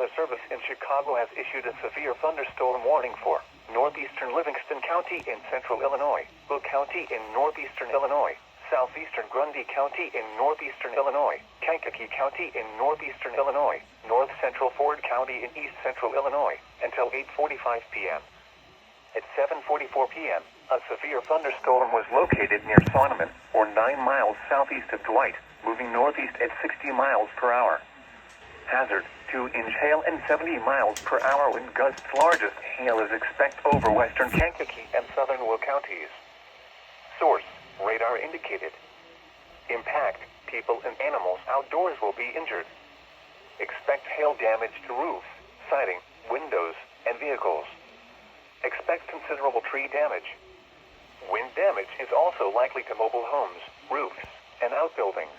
Weather Service in Chicago has issued a severe thunderstorm warning for northeastern Livingston County in central Illinois, Will County in northeastern Illinois, southeastern Grundy County in northeastern Illinois, Kankakee County in northeastern Illinois, north central Ford County in east central Illinois, until 8:45 p.m. At 7:44 p.m., a severe thunderstorm was located near Sonneman, or 9 miles southeast of Dwight, moving northeast at 60 miles per hour. Hazard, 2-inch hail and 70 miles per hour wind gusts. Largest hail is expected over western Kankakee and southern Will counties. Source, radar indicated. Impact, people and animals outdoors will be injured. Expect hail damage to roofs, siding, windows, and vehicles. Expect considerable tree damage. Wind damage is also likely to mobile homes, roofs, and outbuildings.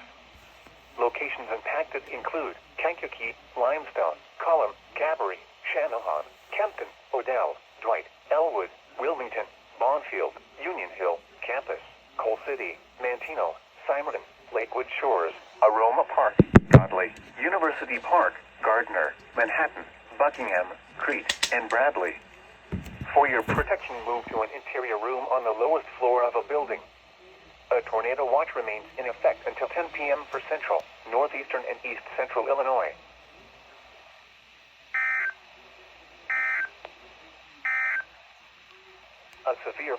Locations impacted include Kankakee, Limestone, Cullum, Cabaret, Channahon, Kempton, Odell, Dwight, Elwood, Wilmington, Bonfield, Union Hill, Campus, Coal City, Manteno, Cimarron, Lakewood Shores, Aroma Park, Godley, University Park, Gardner, Manhattan, Buckingham, Crete, and Bradley. For your protection, move to an interior room on the lowest floor of a building. A tornado watch remains in effect until 10 p.m. for central, northeastern, and east central Illinois. A severe